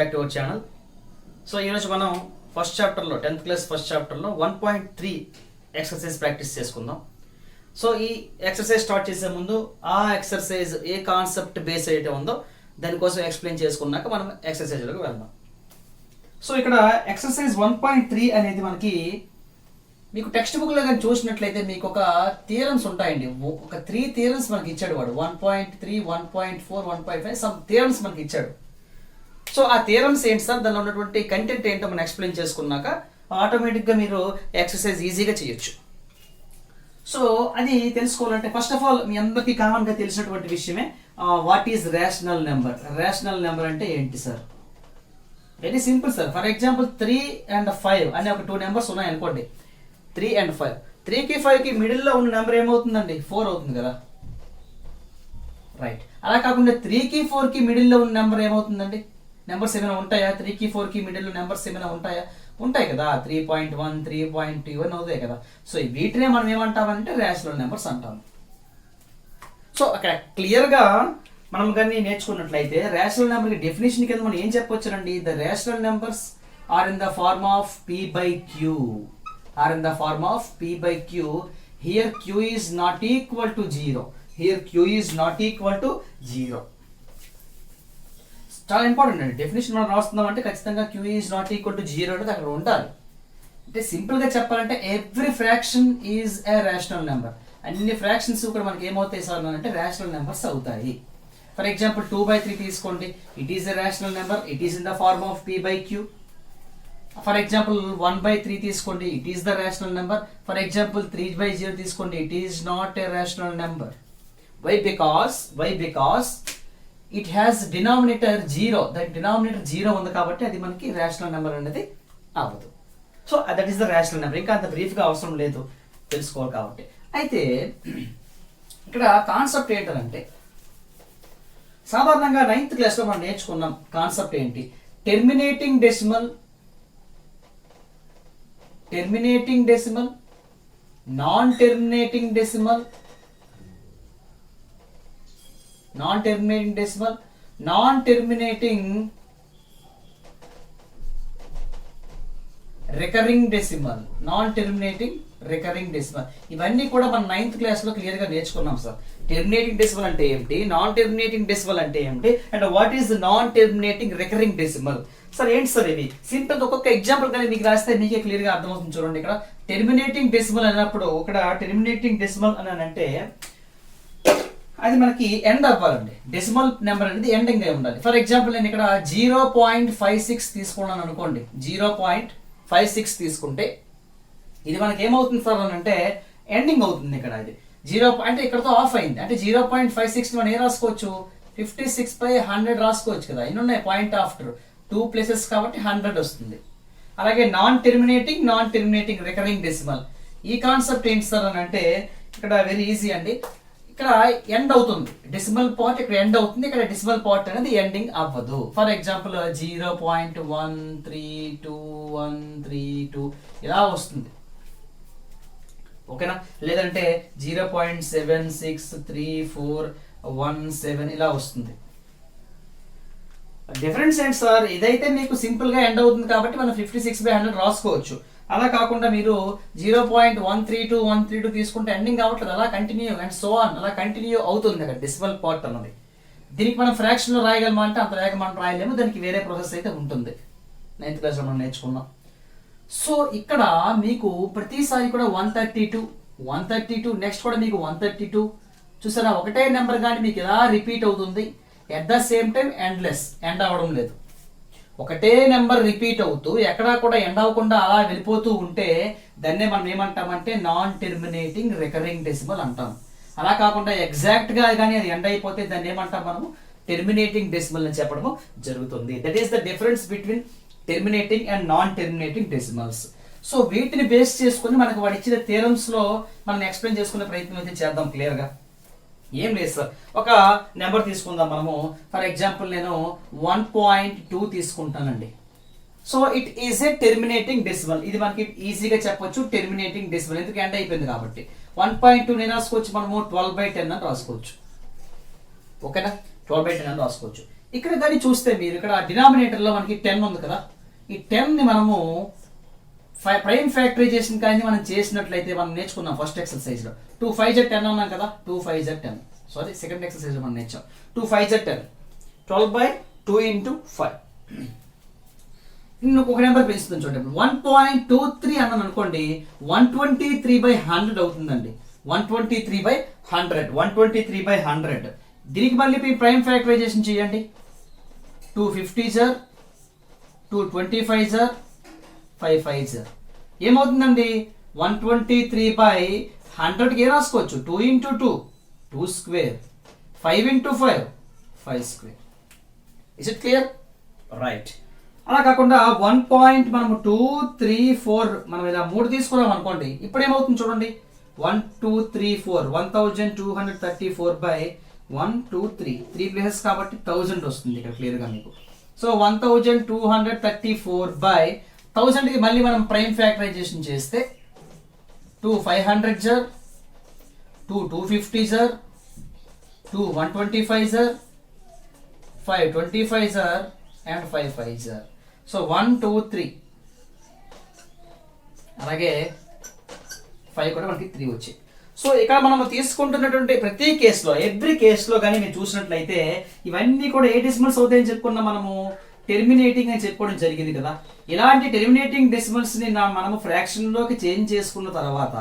Back to our channel. So ఈరోజు మనం first చాప్టర్లో 10th క్లాస్ ఫస్ట్ చాప్టర్లో 1.3 ఎక్సర్సైజ్ ప్రాక్టీస్ చేసుకుందాం. సో ఈ ఎక్సర్సైజ్ స్టార్ట్ చేసే ముందు ఆ ఎక్సర్సైజ్ ఏ కాన్సెప్ట్ బేస్ అయితే ఉందో దానికోసం ఎక్స్ప్లెయిన్ చేసుకున్నాక మనం ఎక్సర్సైజ్లోకి వెళ్దాం. సో ఇక్కడ ఎక్సర్సైజ్ 1.3 అనేది మనకి మీకు టెక్స్ట్ బుక్లో కానీ చూసినట్లయితే మీకు ఒక థియరమ్స్ ఉంటాయండి. ఒక 3 థియరమ్స్ మనకి ఇచ్చాడు వాడు. 1.3, 1.4, 1.5 సమ్ థియరమ్స్ మనకి ఇచ్చాడు. సో ఆ థియరమ్స్ ఏంటి సార్, దానిలో ఉన్నటువంటి కంటెంట్ ఏంటో మనం ఎక్స్ప్లెయిన్ చేసుకున్నాక ఆటోమేటిక్గా మీరు ఎక్సర్సైజ్ ఈజీగా చేయొచ్చు. సో అది తెలుసుకోవాలంటే ఫస్ట్ ఆఫ్ ఆల్ మీ అందరికీ కామన్గా తెలిసినటువంటి విషయమే what is rational number. Rational number అంటే ఏంటి sir? Very simple sir. For example 3 and 5 అనే ఒక 2 నెంబర్స్ ఉన్నాయనుకోండి. 3 and 5, 3కి 5కి మిడిల్లో ఉన్న నెంబర్ ఏమవుతుందండి? 4 అవుతుంది కదా, రైట్. అలా కాకుండా 3కి 4కి మిడిల్లో ఉన్న నెంబర్ ఏమవుతుందండి? నెంబర్స్ ఏమైనా ఉంటాయా? 3కి 4కి మిడిల్లో నెంబర్స్ ఏమైనా ఉంటాయా? ఉంటాయి కదా. 3.1, 3.2 అని అవుతాయి కదా. సో వీటినే మనం ఏమంటామంటే రేషనల్ నెంబర్స్ అంటాము. సో అక్కడ క్లియర్గా మనం కానీ నేర్చుకున్నట్లయితే రేషనల్ నెంబర్కి డెఫినేషన్ కింద మనం ఏం చెప్పొచ్చారండి? The rational numbers are in the form of p/q. are in the form of p/q. Here q is not equal to 0. Here q is not equal to 0. చాలా ఇంపార్టెంట్ అండి. డెఫినేషన్ మనం రాస్తున్నాం అంటే ఖచ్చితంగా q is not equal to 0 అనేది అక్కడ ఉండాలి. అంటే సింపుల్గా చెప్పాలంటే every fraction is a rational number. అన్ని ఫ్రాక్షన్స్ కూడా మనకి ఏమవుతాయి సార్ అంటే రేషనల్ నెంబర్స్ అవుతాయి. ఫర్ ఎగ్జాంపుల్ 2/3 తీసుకోండి. It is a rational number. It is in the form of p/q. For example 1/3 తీసుకోండి. It is the rational number. For example 3/0 తీసుకోండి. It is not a rational number. Why because it has denominator 0. That denominator 0 ఉంది కాబట్టి అది మనకి rational number అనేది అవ్వదు. So that is the rational number. ఇంకా అంత బ్రీఫ్గా అవసరం లేదు తెలుసుకోవాలి కాబట్టి. అయితే ఇక్కడ కాన్సెప్ట్ ఏంటంటే సాధారణంగా 9th క్లాస్లో మనం నేర్చుకున్నాం కాన్సెప్ట్ ఏంటి? Terminating decimal, terminating decimal, non terminating decimal, non terminating decimal, non terminating recurring decimal, non terminating recurring decimal. ఇవన్నీ కూడా మనం 9th క్లాస్లో క్లియర్గా నేర్చుకున్నాం సార్. టెర్మినేటింగ్ డెసిమల్ అంటే ఏమిటి, నాన్ టెర్మినేటింగ్ డెసిమల్ అంటే ఏమిటి, and what is non terminating recurring decimal. Sir ఏంటి సార్ ఇవి? సింపుల్ ఒక్కొక్క ఎగ్జాంపుల్ కానీ మీకు రాస్తే మీకే క్లియర్గా అర్థమవుతుంది. చూడండి, ఇక్కడ టెర్మినేటింగ్ డెసిమల్ అన్నప్పుడు ఇక్కడ టెర్మినేటింగ్ డెసిమల్ అని అంటే అది మనకి ఎండ్ అవ్వాలండి. డెసిమల్ నెంబర్ అనేది ఎండింగ్ అయి ఉండాలి. ఫర్ ఎగ్జాంపుల్ నేను ఇక్కడ 0.56 తీసుకున్నాను అనుకోండి. 0.56 తీసుకుంటే ఇది మనకి ఏమవుతుంది సార్ అని అంటే ఎండింగ్ అవుతుంది. ఇక్కడ ఇది 0 అంటే ఇక్కడతో ఆఫ్ అయింది. అంటే 0.56 మనం ఏం రాసుకోవచ్చు? 56/100 రాసుకోవచ్చు కదా. ఎన్ని ఉన్నాయి? పాయింట్ ఆఫ్టర్ 2 ప్లేసెస్ కాబట్టి 100 వస్తుంది. అలాగే నాన్ టెర్మినేటింగ్ రికరింగ్ డెసిమల్. ఈ కాన్సెప్ట్ ఏంటి సార్ అని అంటే ఇక్కడ వెరీ ఈజీ అండి. ఇక్కడ ఎండ్ అవుతుంది డెసిమల్ పార్ట్, ఇక్కడ ఎండ్ అవుతుంది. ఇక్కడ డెసిమల్ పార్ట్ అనేది ఎండింగ్ అవ్వదు. ఫర్ ఎగ్జాంపుల్ 0.132 ఇలా వస్తుంది, ఓకేనా? లేదంటే 0.763417 ఇలా వస్తుంది. డిఫరెన్స్ ఏంటి సార్? ఇదైతే మీకు సింపుల్ గా ఎండ్ అవుతుంది కాబట్టి మనం 56/100 రాసుకోవచ్చు. అలా కాకుండా మీరు 0.132 తీసుకుంటే ఎండింగ్ కావట్లేదు. అలా కంటిన్యూ అండ్ సో ఆన్ అలా కంటిన్యూ అవుతుంది అక్కడ డెసిమల్ పార్ట్ అన్నది. దీనికి మనం ఫ్రాక్షన్ లో రాయగలమా అంటే అంత వేగం మనం రాయలేము. దానికి వేరే ప్రాసెస్ అయితే ఉంటుంది. 9th క్లాస్లో మనం నేర్చుకున్నాం. సో ఇక్కడ మీకు ప్రతిసారి కూడా 132 నెక్స్ట్ కూడా మీకు 132 చూసారా? ఒకటే నెంబర్ కానీ మీకు ఎలా రిపీట్ అవుతుంది. At the same time end అవ్వడం లేదు. ఒకటే నెంబర్ రిపీట్ అవుతూ ఎక్కడా కూడా ఎండ్ అవ్వకుండా అలా వెళ్ళిపోతూ ఉంటే దాన్నే మనం ఏమంటామంటే నాన్ టెర్మినేటింగ్ రికరింగ్ డెసిమల్ అంటాం. అలా కాకుండా ఎగ్జాక్ట్ గా కానీ అది ఎండ్ అయిపోతే దాన్ని ఏమంటాం మనము? టెర్మినేటింగ్ డెసిమల్ అని చెప్పడము జరుగుతుంది. That is the difference between terminating and non terminating decimals. So వీటిని బేస్ చేసుకుని మనకు వాడు ఇచ్చిన థియరమ్స్ లో మనం ఎక్స్ప్లెయిన్ చేసుకునే ప్రయత్నం అయితే చేద్దాం క్లియర్ గా. ఏం లేదు సార్, ఒక నెంబర్ తీసుకుందాం మనము. ఫర్ ఎగ్జాంపుల్ నేను 1.2 తీసుకుంటానండి. So it is a terminating decimal. ఇది మనకి ఈజీగా చెప్పొచ్చు టెర్మినేటింగ్ డెసిమల్, ఎందుకు ఎండ్ అయిపోయింది కాబట్టి. 1.2 నేను రాసుకోవచ్చు మనము 12/10 అని రాసుకోవచ్చు. ఓకేనా? 12/10 అని రాసుకోవచ్చు. ఇక్కడ కానీ చూస్తే మీరు ఇక్కడ డినామినేటర్లో మనకి 10 ఉంది కదా, ఈ 10ని మనము ప్రైమ్ ఫ్యాక్టరైజేషన్ కానీ మనం చేసినట్లయితే మనం నేర్చుకున్నాం ఫస్ట్ ఎక్సర్సైజ్లో 2 5 Z 10 అన్నాం కదా, 2 5 Z 10 సారీ సెకండ్ ఎక్సర్సైజ్ మనం నేర్చాం 2 5 Z 10 12/2 × 5. ఒక నెంబర్ పెంచుతుంది చూడండి, 1.23 అన్నాను అనుకోండి 123/100 అవుతుందండి. 123/100 123/100 దీనికి మళ్ళీ ప్రైమ్ ఫ్యాక్టరైజేషన్ చేయండి. 250 సార్, 225 సార్, 55 సార్, ఏమవుతుందండి 123/100కి ఏం రాసుకోవచ్చు 2 × 2 2 square, 5 × 5 5 square. Is it clear? Right. అలా కాకుండా 1.234 మనం ఇలా 3 తీసుకున్నాం అనుకోండి, ఇప్పుడు ఏమవుతుంది చూడండి 1234 1234/123 3 ప్లేసెస్ కాబట్టి 1000 వస్తుంది ఇక్కడ క్లియర్గా మీకు. సో 1224/1000కి మళ్ళీ మనం ప్రైమ్ ఫ్యాక్టరైజేషన్ చేస్తే 2 500 sir, 2 250 sir, 2 125 sir, 5 25 sir and 5 5 sir. So 1 2 3 అలాగే 5 కూడా మనకి 3 వచ్చాయి. సో ఇక్కడ మనం తీసుకుంటున్నటువంటి ప్రతి కేసులో ఎవ్రీ కేసులో కానీ మీరు చూసినట్లయితే ఇవన్నీ కూడా ఏ డెసిమల్స్ అవుతాయని చెప్పుకున్నాం మనము, టెర్మినేటింగ్ అని చెప్పుకోవడం జరిగింది కదా. ఇలాంటి టెర్మినేటింగ్ డెసిమల్స్ని మనము ఫ్రాక్షన్లోకి చేంజ్ చేసుకున్న తర్వాత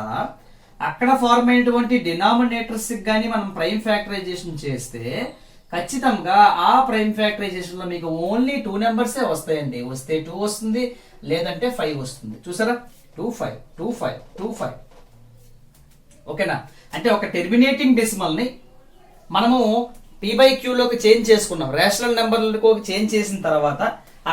అక్కడ ఫార్మ్ అయినటువంటి డినామినేటర్స్కి కానీ మనం ప్రైమ్ ఫ్యాక్టరైజేషన్ చేస్తే ఖచ్చితంగా ఆ ప్రైమ్ ఫ్యాక్టరైజేషన్లో మీకు ఓన్లీ 2 నెంబర్సే వస్తాయండి. వస్తే 2 వస్తుంది, లేదంటే 5 వస్తుంది. చూసారా 2 5 2 5 2 5. ఓకేనా? అంటే ఒక టెర్మినేటింగ్ డెసిమల్ని మనము p/q చేంజ్ చేసుకున్నాం, రేషనల్ నెంబర్లకు చేంజ్ చేసిన తర్వాత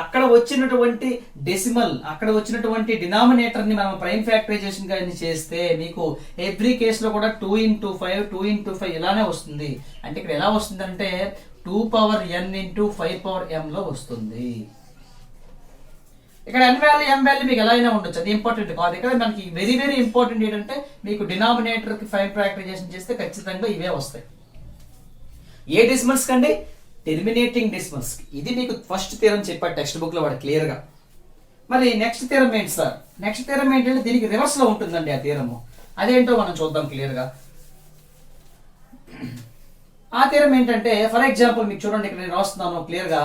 అక్కడ వచ్చినటువంటి డెసిమల్, అక్కడ వచ్చినటువంటి డినామినేటర్ని మనం ప్రైమ్ ఫ్యాక్టరైజేషన్ కానీ చేస్తే మీకు ఎవ్రీ కేసులో కూడా 2 × 5 2 × 5 ఇలానే వస్తుంది. అంటే ఇక్కడ ఎలా వస్తుంది అంటే 2n × 5m వస్తుంది. ఇక్కడ n వాల్యూ m వాల్యూ మీకు ఎలా అయినా ఉండొచ్చు, అది ఇంపార్టెంట్ కాదు. ఇక్కడ మనకి వెరీ వెరీ ఇంపార్టెంట్ ఏంటంటే మీకు డినామినేటర్కి ప్రైమ్ ఫ్యాక్టరైజేషన్ చేస్తే ఖచ్చితంగా ఇవే వస్తాయి. ఏ డెసిమల్స్ కండి? Terminating decimals. ఇది మీకు ఫస్ట్ థియరం చెప్పాడు టెక్స్ట్ బుక్ లో వాడు క్లియర్ గా. మరి నెక్స్ట్ థియరం ఏంటి సార్? నెక్స్ట్ థియరం ఏంటంటే దీనికి రివర్స్ లో ఉంటుందండి ఆ థియరము. అదేంటో మనం చూద్దాం క్లియర్ గా. ఆ థియరం ఏంటంటే ఫర్ ఎగ్జాంపుల్ మీకు చూడండి, ఇక్కడ నేను రాస్తున్నాను క్లియర్ గా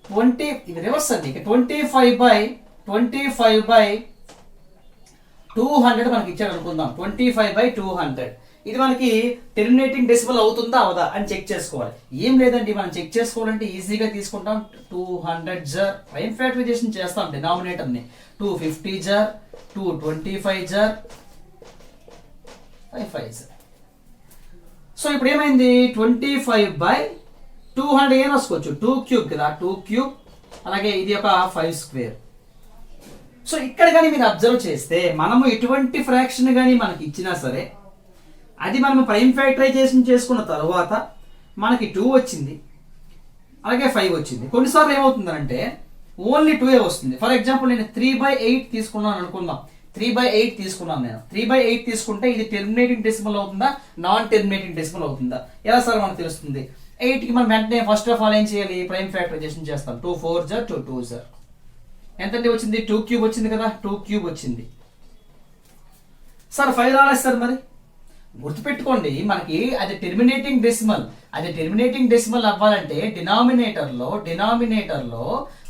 20, ఇది రివర్స్ అండి. 25/200 మనకి ఇచ్చాడు అనుకుందాం. 25/200 ఇది మనకి టెర్మినేటింగ్ డెసిమల్ అవుతుందా అవదా అని చెక్ చేసుకోవాలి. ఏం లేదండి, మనం చెక్ చేసుకోవాలంటే ఈజీగా తీసుకుంటాం. 200 జార్ ప్రైమ్ ఫ్యాక్టరైజేషన్ చేస్తాం డినామినేటర్ని. 250 జార్, 225 జార్, 55 జార్. సో ఇప్పుడు ఏమైంది 25/200 ఏం రాసుకోవచ్చు 2 క్యూబ్ కదా, 2 క్యూబ్. అలాగే ఇది ఒక 5 స్క్వేర్. సో ఇక్కడ కానీ మీరు అబ్జర్వ్ చేస్తే మనము ఎటువంటి ఫ్రాక్షన్ కానీ మనకి ఇచ్చినా సరే అది మనము ప్రైమ్ ఫ్యాక్టరైజేషన్ చేసుకున్న తర్వాత మనకి 2 వచ్చింది, అలాగే 5 వచ్చింది. కొన్నిసార్లు ఏమవుతుందంటే ఓన్లీ 2 వస్తుంది. ఫర్ ఎగ్జాంపుల్ నేను 3/8 తీసుకున్నాను అనుకుందాం. 3/8 తీసుకున్నాను నేను. 3/8 తీసుకుంటే ఇది టెర్మినేటింగ్ డెసిమల్ అవుతుందా, నాన్ టెర్మినేటింగ్ డెసిమల్ అవుతుందా? ఎలా సార్ మనకు తెలుస్తుంది? 8కి మనం వెంటనే ఫస్ట్ ఆఫ్ ఆల్ ఏం చేయాలి? ప్రైమ్ ఫ్యాక్టరైజేషన్ చేస్తాం. 2 4 జార్ 2 2 జార్ ఎంతంటే వచ్చింది 2 క్యూబ్ వచ్చింది కదా, 2 క్యూబ్ వచ్చింది. సార్ 5 రాలేదు సార్. మరి గుర్తుపెట్టుకోండి, మనకి అది టెర్మినేటింగ్ డెసిమల్. అది టెర్మినేటింగ్ డెసిమల్ అవ్వాలంటే డినామినేటర్లో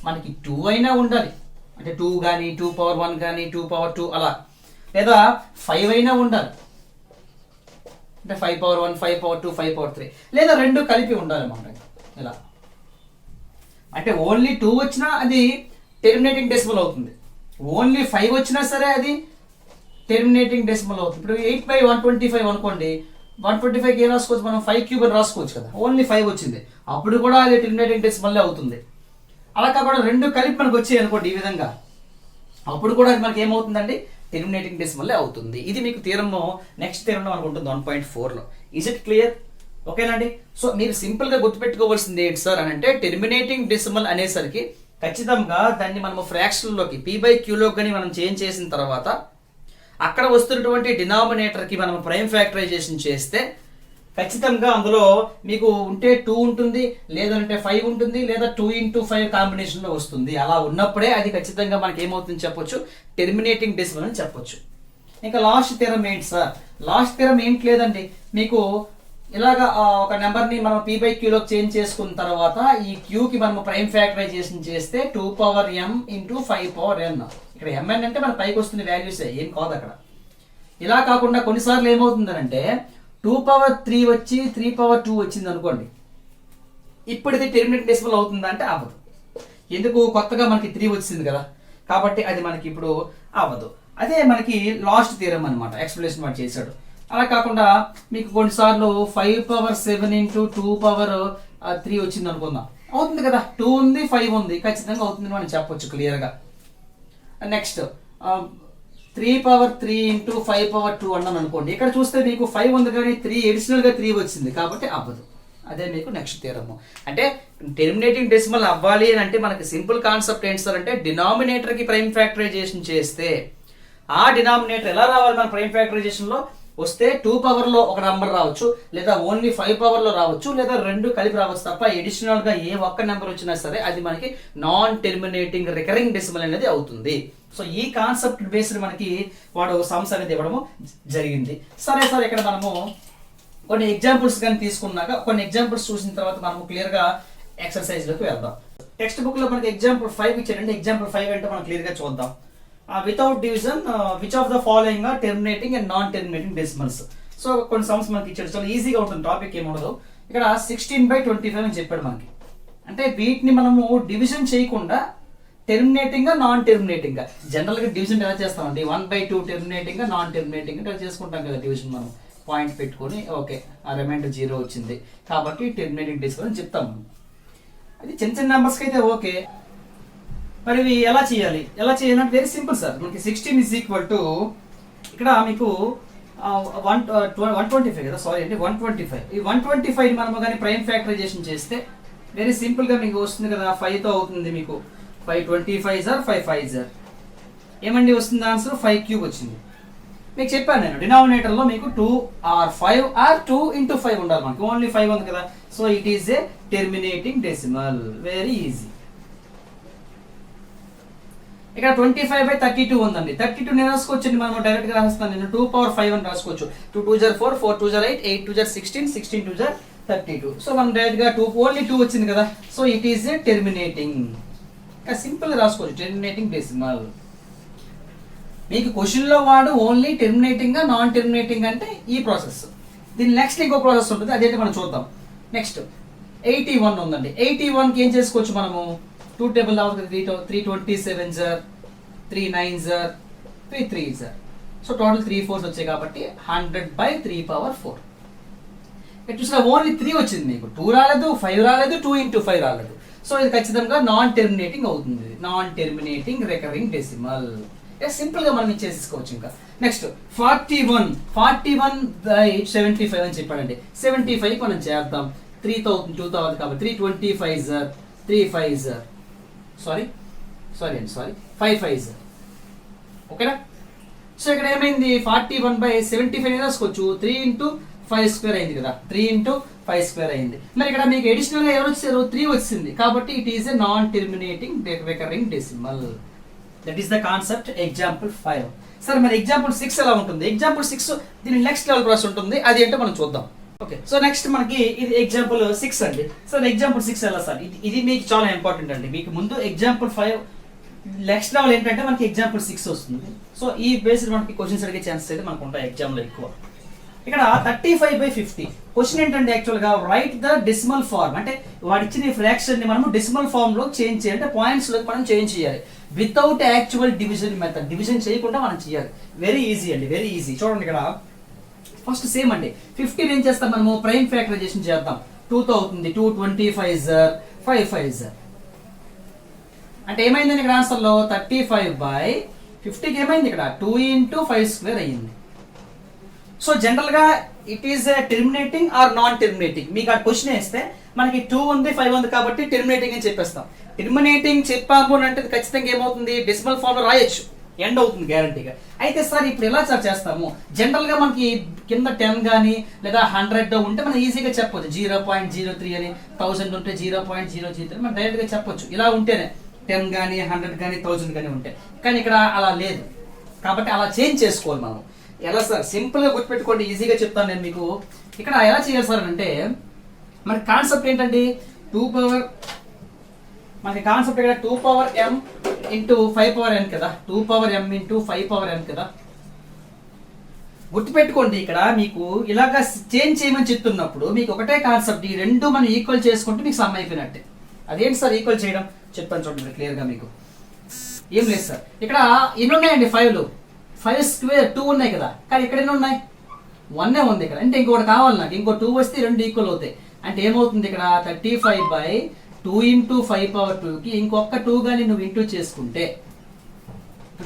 మనకి 2 అయినా ఉండాలి. అంటే 2 కానీ 2^1 కానీ 2^2 అలా, లేదా 5 అయినా ఉండాలి. అంటే 5^1 5^2 5^3 లేదా 2 కలిపి ఉండాలి అన్నమాట. ఇలా అంటే ఓన్లీ 2 వచ్చినా అది టెర్మినేటింగ్ డెసిమల్ అవుతుంది. ఓన్లీ 5 వచ్చినా సరే అది టెర్మినేటింగ్ డెసిమల్ అవుతుంది. ఇప్పుడు 8/125 అనుకోండి, 125కి ఏం రాసుకోవచ్చు మనం? 5 క్యూబ్ అని రాసుకోవచ్చు కదా. ఓన్లీ 5 వచ్చింది, అప్పుడు కూడా అది టెర్మినేటింగ్ డెసిమల్ అవుతుంది. అలా కాకుండా 2 కలిపి మనకు వచ్చాయి అనుకోండి ఈ విధంగా, అప్పుడు కూడా మనకి ఏమవుతుందండి? టెర్మినేటింగ్ డెసిమల్ అవుతుంది. ఇది మీకు థియరము నెక్స్ట్ థియరంలో మనకు ఉంటుంది 1.4లో. Is it clear? ఓకేనండి. సో మీరు సింపుల్గా గుర్తుపెట్టుకోవాల్సింది ఏంటి సార్ అని అంటే టెర్మినేటింగ్ డెసిమల్ అనేసరికి ఖచ్చితంగా దాన్ని మనము ఫ్రాక్షన్లోకి p/qలోకి కానీ మనం చేంజ్ చేసిన తర్వాత అక్కడ వస్తున్నటువంటి డినామినేటర్కి మనం ప్రైమ్ ఫ్యాక్టరైజేషన్ చేస్తే ఖచ్చితంగా అందులో మీకు ఉంటే 2 ఉంటుంది, లేదంటే 5 ఉంటుంది, లేదా 2 into 5 కాంబినేషన్ లో వస్తుంది. అలా ఉన్నప్పుడే అది ఖచ్చితంగా మనకి ఏమవుతుంది చెప్పొచ్చు, టెర్మినేటింగ్ డెసిమల్ అని చెప్పొచ్చు. ఇంకా లాస్ట్ థియరం ఏంటి సార్? లాస్ట్ థియరం ఏంటి లేదండి, మీకు ఇలాగా ఒక నెంబర్ ని మనం p/q లోకి చేంజ్ చేసుకున్న తర్వాత ఈ q కి మనం ప్రైమ్ ఫ్యాక్టరైజేషన్ చేస్తే 2m × 5n. ఇక్కడ mn అంటే మన పైకి వస్తున్న వాల్యూస్ ఏం కాదు అక్కడ. ఇలా కాకుండా కొన్నిసార్లు ఏమవుతుందంటే 2^3 వచ్చి 3^2 వచ్చింది అనుకోండి, ఇప్పుడు ఇది టెర్మినేటింగ్ డెసిమల్ అవుతుందా అంటే అవ్వదు. ఎందుకు? కొత్తగా మనకి 3 వచ్చింది కదా, కాబట్టి అది మనకి ఇప్పుడు అవ్వదు. అదే మనకి లాస్ట్ థియరం అనమాట, ఎక్స్ప్లెనేషన్ వాడు చేశాడు. అలా కాకుండా మీకు కొన్నిసార్లు 5^7 × 2^3 వచ్చింది అనుకుందాం, అవుతుంది కదా, 2 ఉంది 5 ఉంది, ఖచ్చితంగా అవుతుంది మనం చెప్పొచ్చు క్లియర్గా. నెక్స్ట్ 3^3 × 5^2 అన్నాను అనుకోండి, ఇక్కడ చూస్తే మీకు 5 ఉంది కానీ 3 అడిషనల్ గా 3 వచ్చింది, కాబట్టి అవ్వదు. అదే మీకు నెక్స్ట్ థియరము. అంటే టెర్మినేటింగ్ డెసిమల్ అవ్వాలి అని అంటే మనకి సింపుల్ కాన్సెప్ట్ ఏంటి సార్ అంటే, డినామినేటర్ కి ప్రైమ్ ఫ్యాక్టరైజేషన్ చేస్తే ఆ డినామినేటర్ ఎలా రావాలి మన ప్రైమ్ ఫ్యాక్టరైజేషన్ లో వస్తే 2 పవర్ లో ఒక నంబర్ రావచ్చు, లేదా ఓన్లీ 5 పవర్ లో రావచ్చు, లేదా 2 కలిపి రావచ్చు తప్ప అడిషనల్ గా ఏ ఒక్క నెంబర్ వచ్చినా సరే అది మనకి నాన్ టెర్మినేటింగ్ రికరింగ్ డెసిమల్ అనేది అవుతుంది. సో ఈ కాన్సెప్ట్ బేస్డ్ మనకి వాడు సమ్స్ అనేది ఇవ్వడము జరిగింది. సరే సార్, ఇక్కడ మనము కొన్ని ఎగ్జాంపుల్స్ కానీ తీసుకున్నాక కొన్ని ఎగ్జాంపుల్స్ చూసిన తర్వాత మనము క్లియర్ గా ఎక్సర్సైజ్ లోకి వెళ్దాం. టెక్స్ట్ బుక్ లో మనకి ఎగ్జాంపుల్ 5 ఇచ్చారండి. ఎగ్జాంపుల్ 5 అంటే మనం క్లియర్ గా చూద్దాం. Without division which of the following are terminating and non terminating decimals. So కొన్ని సమ్స్ మనకి ఇచ్చాడు, చాలా ఈజీగా ఉంటుంది, టాపిక్ ఏముండదు. ఇక్కడ 16/25 అని చెప్పాడు మనకి. అంటే వీటిని మనము డివిజన్ చేయకుండా టెర్మినేటింగ్ గా నాన్ టెర్మినేటింగ్ గా, జనరల్ గా డివిజన్ ఎలా చేస్తామండి, 1/2 టెర్మినేటింగ్ గా నాన్ టెర్మినేటింగ్ గా చేసుకుంటాం కదా డివిజన్. మనం పాయింట్ పెట్టుకొని ఓకే ఆ రిమైండర్ 0 వచ్చింది కాబట్టి టెర్మినేటింగ్ డెసిమల్ అని చెప్తాం. అది చిన్న చిన్న నెంబర్స్ కి అయితే ఓకే. మరి ఇవి ఎలా చేయాలంటే వెరీ సింపుల్ సార్. మనకి 16 = ఇక్కడ మీకు 125 కదా, సారీ అండి 125. ఈ 125 మనము కానీ ప్రైమ్ ఫ్యాక్టరైజేషన్ చేస్తే వెరీ సింపుల్ గా మీకు వస్తుంది కదా, 5 తో అవుతుంది మీకు. 525 ఆర్ 5 ఆర్ ఏమండి వస్తుంది ఆన్సర్ 5³ వచ్చింది. మీకు చెప్పాను నేను డినామినేటర్ లో మీకు 2 ఆర్ 5 ఆర్ 2 × 5 ఉండాలి, మనకి ఓన్లీ 5 ఉంది కదా. So it is a terminating decimal, very easy. ఇక్కడ 25/32 ఉందండి. 32 నేను రాసుకోవచ్చండి, మనం డైరెక్ట్ గా రాస్తాను. నేను 2^5 అని రాసుకోవచ్చు. 2 2 4 4 2 8 8 2 16 16 2 32. సో మనం డైరెక్ట్ గా ఓన్లీ 2 వచ్చింది కదా, so it is a terminating. Simple రాసుకోవచ్చు టెర్మినేటింగ్ డెసిమల్. మీకు క్వశ్చన్ లో వాడు ఓన్లీ టెర్మినేటింగ్ గా నాన్ టెర్మినేటింగ్ అంటే ఈ ప్రాసెస్. దీని నెక్స్ట్ ఇంకో ప్రాసెస్ ఉంటుంది, అదేంటి మనం చూద్దాం. నెక్స్ట్ 81 ఉందండి. 81కి ఏం చేసుకోవచ్చు మనము, 2 టేబుల్ రావాలి, 327 sir, 3 9 sir, 3 3 sir. So total 3 4s వచ్చాయి కాబట్టి 100/3^4. ఇక్కడ చూసిన ఓన్లీ 3 వచ్చింది, మీకు 2 రాలేదు, 5 రాలేదు, 2 × 5 రాలేదు. సో ఇది ఖచ్చితంగా నాన్ టెర్మినేటింగ్ అవుతుంది, non terminating recurring decimal. Simple గా మనం ఇచ్చేసుకోవచ్చు. ఇంకా నెక్స్ట్ 41/75 అని చెప్పాడండి. 75 మనం చేద్దాం. 3 తో 2 తో అవుతుంది కాబట్టి 325 సార్, 3 5 సార్, సారీ 5 5 సార్, ఓకేనా. సో ఇక్కడ ఏమైంది, 41/75 రాసుకోవచ్చు. 3 × 5² అయింది కదా, 3 × 5² అయింది. మరి ఇక్కడ మీకు అడిషనల్ గా ఎవరు వచ్చారు, 3 వచ్చింది కాబట్టి it is a non terminating recurring decimal. That is the concept example 5. సరే మరి ఎగ్జాంపుల్ 6 ఎలా ఉంటుంది? ఎగ్జాంపుల్ 6 దీని నెక్స్ట్ లెవెల్ ప్రాసెస్ ఉంటుంది, అది ఏంటో మనం చూద్దాం. ఓకే, సో నెక్స్ట్ మనకి ఇది ఎగ్జాంపుల్ 6 అండి. సో ఎగ్జాంపుల్ 6 ఎలా సార్, ఇది మీకు చాలా ఇంపార్టెంట్ అండి. మీకు ముందు ఎగ్జాంపుల్ 5 నెక్స్ట్ లెవెల్ ఏంటంటే మనకి ఎగ్జాంపుల్ 6 వస్తుంది. సో ఈ బేస్డ్ మనకి క్వశ్చన్స్ అడిగే ఛాన్సెస్ అయితే మనకు ఉంటాయి ఎగ్జామ్ లో ఎక్కువ. ఇక్కడ 35/50 క్వశ్చన్ ఏంటంటే యాక్చువల్ గా రైట్ ద డెసిమల్ ఫార్మ్. అంటే వాడు ఇచ్చిన ఫ్రాక్షన్ ని మనము డెసిమల్ ఫార్మ్ లో చేంజ్ చేయాలి, అంటే పాయింట్స్ లో మనం చేంజ్ చేయాలి without actual division method. Division చేయకుండా మనం చేయాలి. వెరీ ఈజీ అండి, వెరీ ఈజీ. చూడండి ఇక్కడ ఫస్ట్ సేమ్ అండి. 15 ఏం చేస్తాం మనము, ప్రైమ్ ఫ్యాక్టరైజేషన్ చేద్దాం. 2 తో అవుతుంది, 225 సార్, 5 5 సార్. అంటే ఏమైందండి ఇక్కడ ఆన్సర్ లో 35/50కి ఏమైంది ఇక్కడ 2 × 5² అయ్యింది. సో జనరల్ గా it is terminating or non terminating. మీకు ఆ క్వశ్చన్ వేస్తే మనకి 2 ఉంది 5 ఉంది కాబట్టి టెర్మినేటింగ్ అని చెప్పేస్తాం. టెర్మినేటింగ్ చెప్పాము అంటే ఖచ్చితంగా ఏమవుతుంది, డెసిమల్ ఫామ్ లో రాయొచ్చు, ఎండ్ అవుతుంది గ్యారంటీగా. అయితే సార్ ఇప్పుడు ఎలా సార్ చేస్తాము, జనరల్ గా మనకి కింద 10 కానీ లేదా 100 ఉంటే మనం ఈజీగా చెప్పొచ్చు. 0.03 అని, 1000 ఉంటే 0.003 మనం డైరెక్ట్గా చెప్పొచ్చు. ఇలా ఉంటేనే 10 కానీ 100 కానీ 1000 కానీ ఉంటే. కానీ ఇక్కడ అలా లేదు కాబట్టి అలా చేంజ్ చేసుకోవాలి మనం. ఎలా సార్? సింపుల్గా గుర్తుపెట్టుకోండి, ఈజీగా చెప్తాను నేను మీకు. ఇక్కడ ఎలా చేయాలి సార్ అంటే మన కాన్సెప్ట్ ఏంటండి, మనకి కాన్సెప్ట్ ఇక్కడ 2m ఇంటూ 5n కదా, 2m ఇంటూ 5n కదా. గుర్తుపెట్టుకోండి, ఇక్కడ మీకు ఇలాగా చేంజ్ చేయమని చెప్తున్నప్పుడు మీకు ఒకటే కాన్సెప్ట్, ఈ రెండు మనం ఈక్వల్ చేసుకుంటే మీకు సమ్ అయిపోయినట్టే. అదేంటి సార్ ఈక్వల్ చేయడం? చెప్తాను చూడండి క్లియర్గా మీకు. ఏం లేదు సార్, ఇక్కడ ఎన్ని ఉన్నాయండి 5 స్క్వేర్ 2 ఉన్నాయి కదా, కానీ ఇక్కడ ఎన్ని ఉన్నాయి? 1 ఉంది ఇక్కడ. అంటే ఇంకొకటి కావాలి నాకు, ఇంకో 2 వస్తే రెండు ఈక్వల్ అవుతాయి. అంటే ఏమవుతుంది ఇక్కడ 35/2 ఇంటూ 5/2కి ఇంకొక 2 కానీ నువ్వు ఇంటూ చేసుకుంటే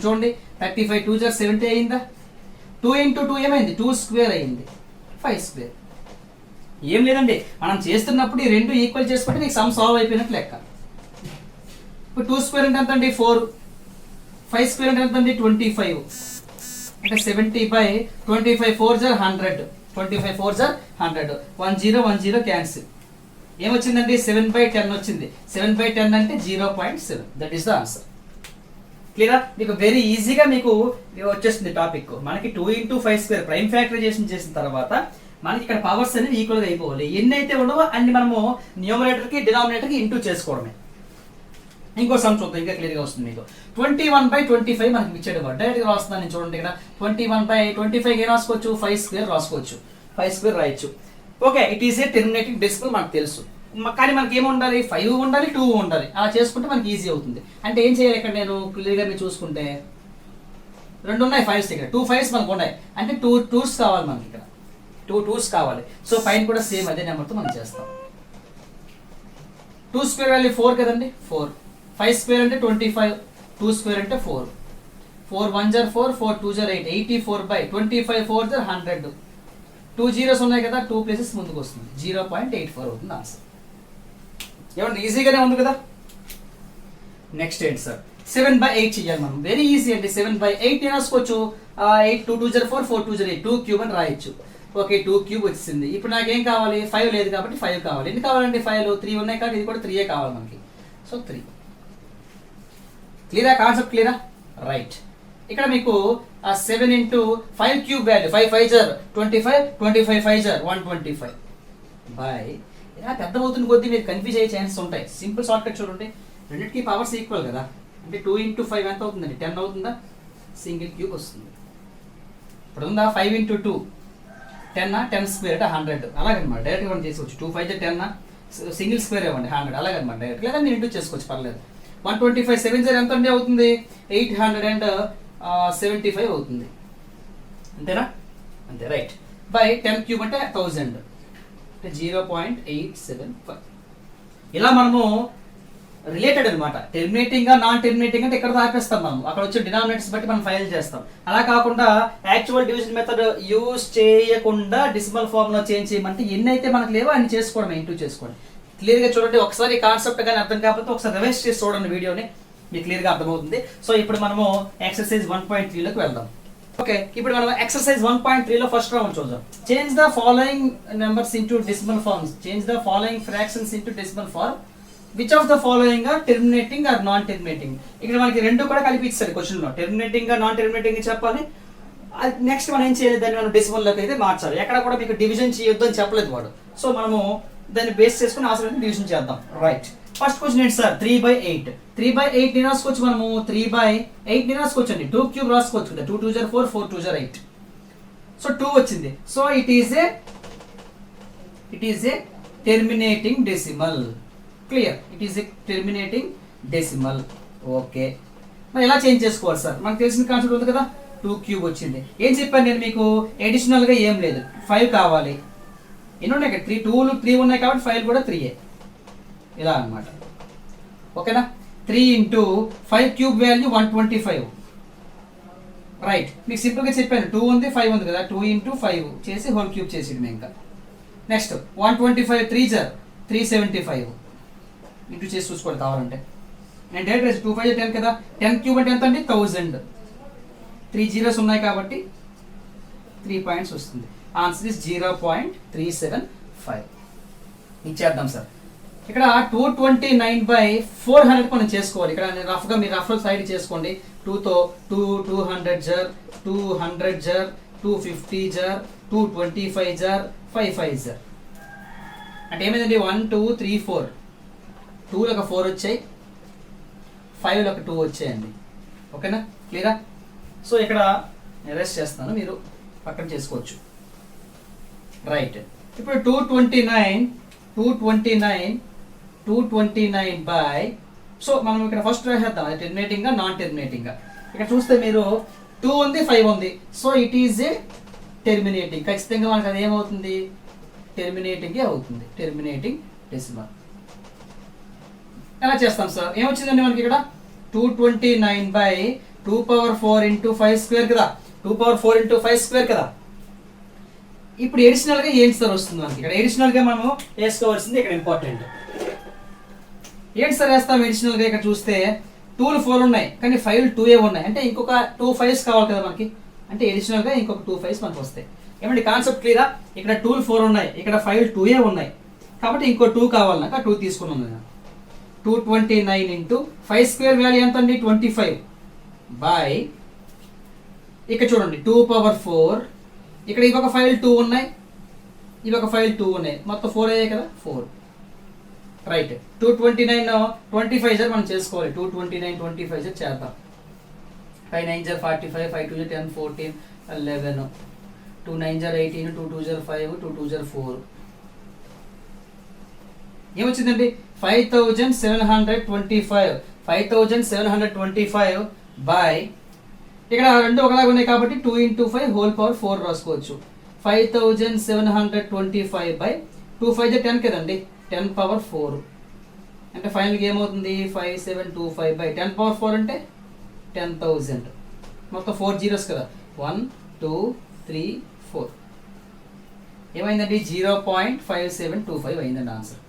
చూడండి 35 2 జర్ 70 అయిందా? 2 ఇంటూ 2 ఏమైంది? 2 స్క్వేర్ అయింది, 5 స్క్వేర్. ఏం లేదండి, మనం చేస్తున్నప్పుడు ఈ రెండు ఈక్వల్ చేసుకుంటే నీకు సమ్ సాల్వ్ అయిపోయినట్టు లెక్క. ఇప్పుడు 2 స్క్వేర్ అంటే ఎంత అండి? 4. 5 స్క్వేర్ అంటే ఎంత అండి? 25. అంటే 70/25 4 జర్ 100. 25 4 జర్ 100. 10 క్యాన్సిల్. ఏమొచ్చిందండి? 7/10 వచ్చింది. 7/10 అంటే 0.7. That is the answer. క్లియరా? మీకు వెరీ ఈజీగా మీకు వచ్చేస్తుంది టాపిక్. మనకి 2 ఇంటూ 5 స్క్వేర్ ప్రైమ్ ఫ్యాక్టరైజేషన్ చేసిన తర్వాత మనకి ఇక్కడ పవర్స్ అనేవి ఈక్వల్గా అయిపోవాలి. ఎన్ని అయితే ఉండవో అన్ని మనము న్యూమరేటర్కి డినామినేటర్కి ఇంటూ చేసుకోవడమే. ఇంకో సమ్ చూద్దాం, ఇంకా క్లియర్గా వస్తుంది మీకు. 21/25 మనకి ఇచ్చాడు. డైరెక్ట్గా రాస్తున్నాను నేను చూడండి. ఇక్కడ 21/25 ఏం రాసుకోవచ్చు? 5 స్క్వేర్ రాసుకోవచ్చు. 5 స్క్వేర్ రాయొచ్చు. Okay, it is a terminating decimal మనకు తెలుసు. కానీ మనకి ఏమి ఉండాలి? 5 ఉండాలి, 2 ఉండాలి. అలా చేసుకుంటే మనకి ఈజీ అవుతుంది. అంటే ఏం చేయాలి ఇక్కడ నేను క్లియర్గా మీరు చూసుకుంటే 2 ఉన్నాయి 5s ఇక్కడ. 2 5s మనకు ఉన్నాయి. అంటే 2 2s కావాలి మనకి ఇక్కడ. 2 2s కావాలి. సో పైన కూడా సేమ్ అదే నెంబర్తో మనం చేస్తాం. 2 స్క్వేర్ వాల్యూ 4 కదండి, 4. 5 స్క్వేర్ అంటే 25. 2 స్క్వేర్ అంటే 4. 4 1 జర్ 4, 4 2 జర్ 8. 84/25 4 జర్ 100. 2 జీరోస్ ఉన్నాయి కదా, 2 ప్లేసెస్ ముందుకు వస్తుంది. 0.84 అవుతుంది ఆన్సర్. ఏమంటే ఈజీగానే ఉంది కదా. నెక్స్ట్ ఏంటి సార్? 7/8 చేయాలి మనం. వెరీ ఈజీ అండి. 7/8 రాసుకోవచ్చు. 8 2 2 జర్ 4, 4 2 జర్ 8. 2 క్యూబ్ అని రాయొచ్చు. ఓకే, 2 క్యూబ్ వచ్చింది. ఇప్పుడు నాకేం కావాలి? 5 లేదు కాబట్టి 5 కావాలి. ఎన్ని కావాలండి? 5 3 ఉన్నాయి కాబట్టి ఇది కూడా 3 కావాలి మనకి. సో 3. క్లియరా? కాన్సెప్ట్ క్లియరా? రైట్. ఇక్కడ మీకు 7 ఇంటూ 5 క్యూబ్ వాల్యూ 5 5 జర్ 25, 25 5 జర్ 125 బై. ఇలా పెద్ద అవుతుంది కొద్దీ మీరు కన్ఫ్యూజ్ అయ్యే ఛాన్సెస్ ఉంటాయి. సింపుల్ షార్ట్ కట్ చూడండి, రెండింటికి పవర్స్ ఈక్వల్ కదా. అంటే 2 ఇంటూ 5 ఎంత అవుతుందండి? 10 అవుతుందా? సింగిల్ క్యూబ్ వస్తుంది. ఇప్పుడు ఉందా? 5 ఇంటూ 2 10 స్క్వేర్ అంటే 100. అలాగనమాట డైరెక్ట్గా మనం చేసుకోవచ్చు. 2 5 10 సింగిల్ స్క్వేర్ ఇవ్వండి 100. అలాగనమాట డైరెక్ట్. లేదా మీరు ఇంటూ చేసుకోవచ్చు, పర్లేదు. 125 7 జర్ ఎంత అండి అవుతుంది? 875 అవుతుంది. అంతేనా? అంతే, రైట్. బై 10 క్యూబ్ అంటే 1000 అంటే 0.875. ఇలా మనము రిలేటెడ్ అనమాట. టెర్మినేటింగ్ గా నాన్ టెర్మినేటింగ్ అంటే ఇక్కడ ఆపేస్తాం మనం. అక్కడ వచ్చే డినామినేటర్స్ బట్టి మనం ఫైల్ చేస్తాం. అలా కాకుండా యాక్చువల్ డివిజన్ మెథడ్ యూజ్ చేయకుండా డెసిమల్ ఫార్ములా చేంజ్ చేయమంటే ఎన్ని అయితే మనకు లేవో అన్ని చేసుకోవడం, ఇంటూ చేసుకోండి. క్లియర్గా చూడండి. ఒకసారి కాన్సెప్ట్ కానీ అర్థం కాకపోతే ఒకసారి రివైజ్ చేసి చూడండి వీడియోని, మీకు క్లియర్గా అర్థమవుతుంది. సో ఇప్పుడు మనము ఎక్సర్సైజ్ 1.3లోకి వెళ్దాం. ఓకే, ఇప్పుడు మనం ఎక్సర్సైజ్ 1.3లో ఫస్ట్ రౌండ్ చూద్దాం. Change the following numbers into decimal forms. Change the following fractions into decimal form. Which of the following are terminating or non terminating. ఇక్కడ మనకి రెండు కూడా కలిపి ఇచ్చాడు క్వశ్చన్లో. టెర్మినేటింగ్ గా నాన్ టెర్మినేటింగ్ చెప్పాలి. నెక్స్ట్ మనం ఏం చేయాలి? దాన్ని మనం డెసిమల్లోకి అయితే మార్చాలి. ఎక్కడ కూడా మీకు డివిజన్ చేయొద్దు అని చెప్పలేదు వాడు. సో మనము దాన్ని బేస్ చేసుకుని ఆన్సర్ డివిజన్ చేద్దాం. రైట్. ఫస్ట్ క్వశ్చన్ ఏంటి సార్? 3/8. 3/8 ని రాసుకోవచ్చు మనము. 3/8 ని రాసుకోవచ్చు అండి. 2 క్యూబ్ రాసుకోవచ్చు కదా. 2 2 జర్ 4, 4 2 జర్ 8. సో 2 వచ్చింది. So it is a terminating decimal. Clear? It is a terminating decimal. Okay, మరి ఎలా చేంజ్ చేసుకోవాలి సార్? మనకు తెలిసిన కాన్సెప్ట్ ఉంది కదా. 2 క్యూబ్ వచ్చింది. ఏం చెప్పాను నేను మీకు? అడిషనల్ గా ఏం లేదు, 5 కావాలి. ఎన్ని ఉన్నాయి ఇక్కడ? 2లు 3 ఉన్నాయి కాబట్టి 5 కూడా 3. ఇలా అనమాట. ఓకేనా? 3 ఇంటూ 5 క్యూబ్ వాల్యూ 125. రైట్. మీకు సింపుల్గా చెప్పాను, 2 ఉంది 5 ఉంది కదా. 2 ఇంటూ 5 చేసి హోల్ క్యూబ్ చేసి ఇంకా. నెక్స్ట్ 125 3 జర్ 375 ఇంటూ చేసి చూసుకోండి కావాలంటే. నేను డైరెక్ట్ 2 5 10 కదా. 10 క్యూబ్ అంటే ఎంత అండి? 1000. 3 జీరోస్ ఉన్నాయి కాబట్టి 3 పాయింట్స్ వస్తుంది. Answer is 0.375. ఇచ్చేద్దాం సార్. ఇక్కడ 229/400 మనం చేసుకోవాలి. ఇక్కడ రఫ్గా మీరు రఫ్ సైడ్ చేసుకోండి. 2తో 200 జర్, 200 జర్, 250 జర్, 225 జర్, 55 జర్. అంటే ఏమైందండి 1 2 3 4 2లో ఒక 4 వచ్చాయి, 5లో ఒక 2 వచ్చాయండి. ఓకేనా, క్లియరా? సో ఇక్కడ ఎరేస్ చేస్తాను, మీరు పక్కన చేసుకోవచ్చు. రైట్, ఇప్పుడు 229 బై, సో మనం ఇక్కడ ఫస్ట్ రాసేద్దాం అది టెర్మినేటింగ్గా నాన్ టెర్మినేటింగ్గా. ఇక్కడ చూస్తే మీరు 2 ఉంది 5 ఉంది, so it is a terminating. ఖచ్చితంగా మనకు అది ఏమవుతుంది, టెర్మినేటింగే అవుతుంది, టెర్మినేటింగ్ డెసిమల్. ఎలా చేస్తాం సార్? ఏమొచ్చిందండి మనకి ఇక్కడ 229/2^4 × 5² కదా, 2^4 × 5² కదా. ఇప్పుడు ఎడిషనల్గా ఏంటి సార్ వస్తుంది మనకి? ఇక్కడ ఎడిషనల్గా మనము వేసుకోవాల్సింది ఇక్కడ ఇంపార్టెంట్. ఏంటి సార్ వేస్తాం ఎడిషనల్గా? ఇక్కడ చూస్తే 2లు 4 ఉన్నాయి, కానీ 5లు 2 ఉన్నాయి. అంటే ఇంకొక 2 5s కావాలి కదా మనకి. అంటే ఎడిషనల్గా ఇంకొక 2 5s మనకు వస్తాయి. ఏమంటే కాన్సెప్ట్ క్లియరా? ఇక్కడ 2లు 4 ఉన్నాయి, ఇక్కడ 5లు 2 ఉన్నాయి. కాబట్టి ఇంకో 2 కావాలి నాకు, 2 తీసుకున్నాను నేను. 229 × 5² వాల్యూ ఎంత అండి? 25 బై, ఇక్కడ చూడండి 2^4. ఇక్కడ ఇంకొక 5లు 2 ఉన్నాయి, ఇవి ఒక 5లు 2 ఉన్నాయి, మొత్తం 4 అయ్యాయి కదా, 4. రైట్, 229 25 మనం చేసుకోవాలి. 229 25 చేద్దాం. 5 9 45, 5 2 10 14 11, 2 9 18, 2 2 5, 2 2 4. ఏమొచ్చిందండి? 5725 బై, ఇక్కడ రెండు ఒకలాగా ఉన్నాయి కాబట్టి 2 × 5^4 రాసుకోవచ్చు. 5725 బై 2 5 10 కదండి, 10^4. అంటే ఫైనల్గా ఏమవుతుంది? 5725 బై 10^4 అంటే 10,000. మొత్తం 4 జీరోస్ కదా, 1 2 3 4. ఏమైందండి? 0.5725 అయిందండి ఆన్సర్.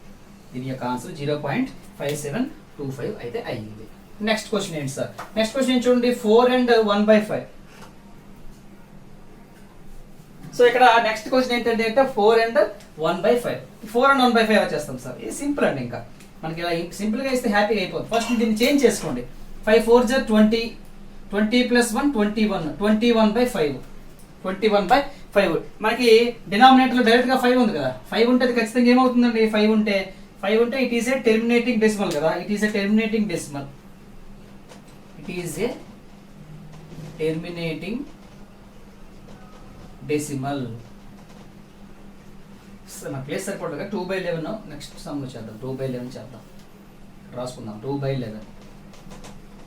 దీని యొక్క ఆన్సర్ 0.5725 అయితే అయింది. నెక్స్ట్ క్వశ్చన్ ఏంటి సార్? నెక్స్ట్ క్వశ్చన్ చూడండి, 4 and 1/5. సో ఇక్కడ నెక్స్ట్ క్వశ్చన్ ఏంటంటే 4 and 1/5. 4 and 1/5 ఎలా చేస్తాం సార్? ఇది సింపుల్ అండి. ఇంకా మనకి ఇలా సింపుల్గా ఇస్తే హ్యాపీగా అయిపోతుంది. ఫస్ట్ దీన్ని చేంజ్ చేసుకోండి. 5 4 20, 20 + 1 21, 21/5. 21/5. మనకి డినామినేటర్లో డైరెక్ట్గా 5 ఉంది కదా, 5 ఉంటే అది ఖచ్చితంగా ఏమవుతుందండి? 5 ఉంటే it is a terminating decimal కదా, it is a terminating decimal. It is a terminating decimal. నా ప్లేస్ సరిపడగా 2/11. నెక్స్ట్ సమ్లో చేద్దాం, 2/11 చేద్దాం, రాసుకుందాం. 2/11.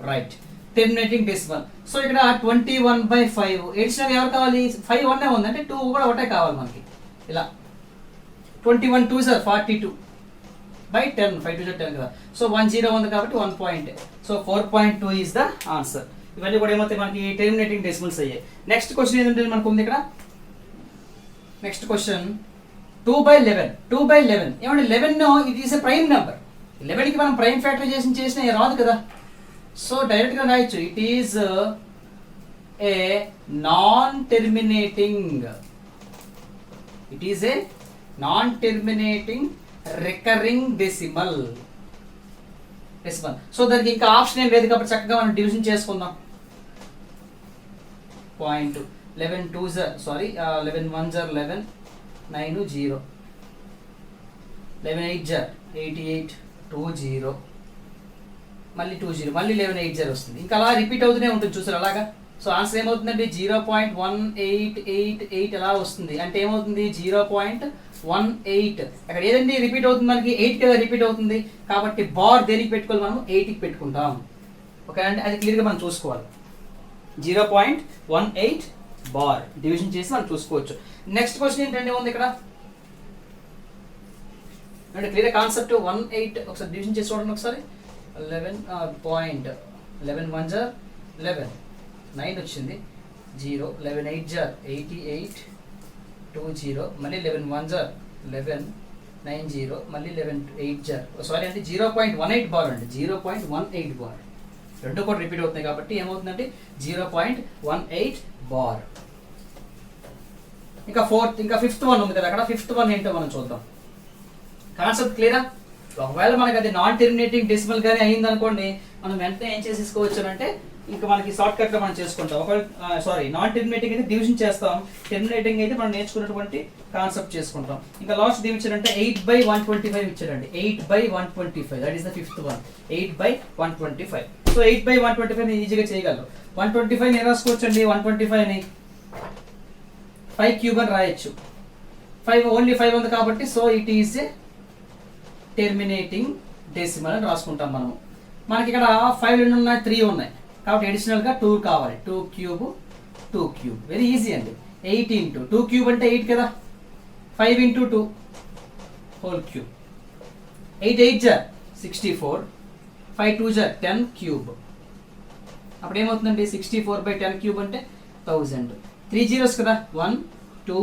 Right, terminating decimal. సో ఇక్కడ 21/5. ఎడిషనల్ ఎవరు కావాలి? 5 1 ఉంది, అంటే 2 కూడా ఒకటే కావాలి మనకి. ఇలా 21 2 సార్ 42/10, 5 2 10 కదా. సో 1 0 ఉంది కాబట్టి 1 point. So 4.2 is the answer. ఇవన్నీ కూడా ఏమవుతాయి మనకి? టెర్మినేటింగ్ డెసిమల్స్ అయ్యాయి. నెక్స్ట్ క్వశ్చన్ ఏంటంటే మనకు ఉంది ఇక్కడ, నెక్స్ట్ క్వశ్చన్ 2/11. ఏమంటే 11 it is a prime number. 11కి మనం ప్రైమ్ ఫ్యాక్టరైజేషన్ చేసినా రాదు కదా. సో డైరెక్ట్గా రాయొచ్చు, it is a non terminating. It is a non terminating recurring decimal. So దానికి ఇంకా ఆప్షన్ ఏం లేదు కాబట్టి చక్కగా మనం డివిజన్ చేసుకుందాం. 11 2 11 1 11, 9 0, 11 8 88, 2 0, మళ్ళీ 2 0, మళ్ళీ 11 8 0 వస్తుంది. ఇంకా అలా రిపీట్ అవుతూనే ఉంటుంది చూసారు అలాగా. సో ఆన్సర్ ఏమవుతుందండి? 0.1888 ఎలా వస్తుంది అంటే ఏమవుతుంది? 0.18. అక్కడ ఏదండి రిపీట్ అవుతుంది మనకి? 8 కదా రిపీట్ అవుతుంది. కాబట్టి బార్ దేనికి పెట్టుకోవాలి? మనం 8కి పెట్టుకుంటాం. ఓకే అంటే అది క్లియర్గా మనం చూసుకోవాలి. 0.18 బార్ డివిజన్ చేసి మనం చూసుకోవచ్చు. నెక్స్ట్ క్వశ్చన్ ఏంటంటే ఉంది ఇక్కడ అంటే క్లియర్ కాన్సెప్ట్. 18 ఒకసారి డివిజన్ చేసి చూడండి ఒకసారి. 11.11 1 11, 9 వచ్చింది 0, 11 8 88, 2 0, మళ్ళీ 11 1 11, 9 0, మళ్ళీ 11 8 అంటే 0.18 బార్ అండి. 0.18 బార్ రెండు కూడా రిపీట్ అవుతున్నాయి కాబట్టి ఏమవుతుందంటే 0.18 బార్. ఇంకా ఫిఫ్త్ వన్ ఉంది కదా అక్కడ, ఫిఫ్త్ వన్ ఏంటో మనం చూద్దాం. కాన్సెప్ట్ క్లియరా? ఒకవేళ మనకి అది నాన్ టెర్మినేటింగ్ డెసిమల్ గానీ అయింది అనుకోండి, మనం వెంటనే ఏం చేసేసుకోవచ్చు అంటే ఇంకా మనకి షార్ట్ కట్ లో మనం చేసుకుంటాం. ఒకవేళ నాన్ టెర్మినేటింగ్ అయితే డివిజన్ చేస్తాం, టెర్మినేటింగ్ అయితే మనం నేర్చుకున్నటువంటి కాన్సెప్ట్ చేసుకుంటాం. ఇంకా లాస్ట్ ఏమి ఇచ్చారంటే 8/125 ఇచ్చారండి. 8/125 that is the fifth one. 8/125. So 8/125 నేను ఈజీగా చేయగలను. 125 నేను రాసుకోవచ్చు అండి. 125 ని 5 క్యూబ్ అని రాయొచ్చు. 5 ఓన్లీ 5 ఉంది కాబట్టి so it is a terminating decimal అని రాసుకుంటాం మనము. మనకి ఇక్కడ 5 ఎన్ని ఉన్నాయి? 3 ఉన్నాయి కాబట్టి అడిషనల్ గా 2 కావాలి. 2 క్యూబ్ 2 క్యూబ్ వెరీ ఈజీ అండి. 8 ఇంటూ 2 క్యూబ్ అంటే 8 కదా, 5 ఇంటూ 2 హోల్ క్యూబ్. 8 8 జా 64, 5 2 జా 10 క్యూబ్. అప్పుడు ఏమవుతుందండి? 64/10 క్యూబ్ అంటే 1000. 3 జీరోస్ కదా, 1 2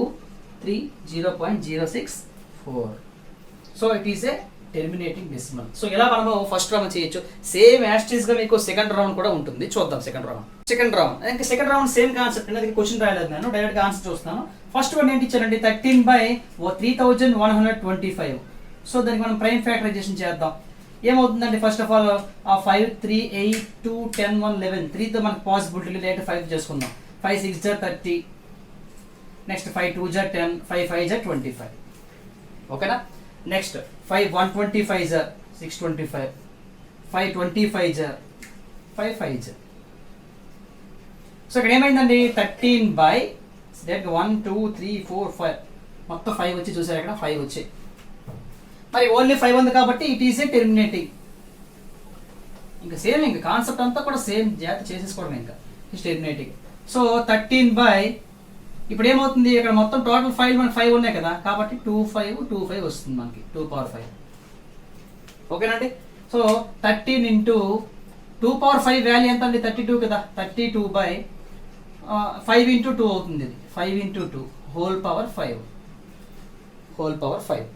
3 0.064. So it is a terminating decimal. So ఇలా మనము ఫస్ట్ రౌండ్ చేయొచ్చు. సేమ్ యాస్టీస్ గా మీకు సెకండ్ రౌండ్ కూడా ఉంటుంది. చూద్దాం సెకండ్ రౌండ్. ఇంకా సెకండ్ రౌండ్ సేమ్ కాన్సెప్ట్. అది క్వశ్చన్ రాయలేదు, నేను డైరెక్ట్ గా ఆన్సర్ చూస్తాను. ఫస్ట్ వన్ ఏంటి ఇచ్చారండి? 13/3125. సో దానికి మనం ప్రైమ్ ఫ్యాక్టరైజేషన్ చేద్దాం. ఏమవుతుందండి? ఫస్ట్ ఆఫ్ ఆల్ ఆ 5 3 8 2 10 1 11 3తో మనకు పాసిబిలిటీ లేట్ 5 చేసుకుందాం. 5 6 జా 30, నెక్స్ట్ 5 2 జా 10, 5 5 జా 25. ఓకేనా? నెక్స్ట్ 5 125 జా 625, 5 25 జా 5 5 జా. సో ఇక్కడ ఏమైందండి? 13/1 2 3 4 5 మొత్తం 5 వచ్చి చూసారు ఇక్కడ 5 వచ్చి. మరి ఓన్లీ 5 ఉంది కాబట్టి ఇట్ ఈస్ ఏ టెర్మినేటింగ్. ఇంకా సేమ్ ఇంకా కాన్సెప్ట్ అంతా కూడా సేమ్ జాగ్రత్త చేసేసుకోవడం. ఇంకా ఇస్ టెర్మినేటింగ్. సో 13 ఇప్పుడు ఏమవుతుంది? ఇక్కడ మొత్తం టోటల్ 5 ఉన్నాయి కదా కాబట్టి 25 వస్తుంది మనకి 2/5. ఓకేనండి? సో 13 ఇంటూ 2/5 వాల్యూ ఎంత అండి? 32 కదా, 32/5 ఇంటూ 2 అవుతుంది. ఇది 5 ఇంటూ 2 హోల్ పవర్ 5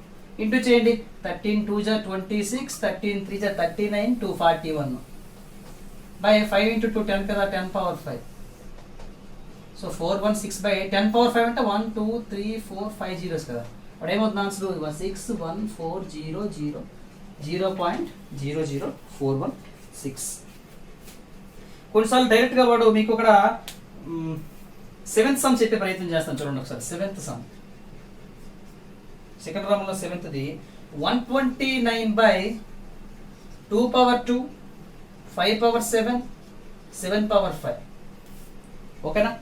ఇంటూ చేయండి. 13 2 జా 26, 13 3 జా 39, 241 బై 5 ఇంటూ 2 10 కదా, 10/5. సో 416/8 10/5 అంటే 1 2 3 4 5 జీరోస్ కదా. అప్పుడు ఏమవుతుంది ఆన్సర్? 61400 0.00416. కొన్నిసార్లు డైరెక్ట్ గా వాడు మీకు ఇక్కడ 7th సమ్ చెప్పే ప్రయత్నం చేస్తాను. చూడండి ఒకసారి 7th సమ్. సెకండ్ రౌండ్ లో 7th 129/2/2 5/7 7/5. ఓకేనా?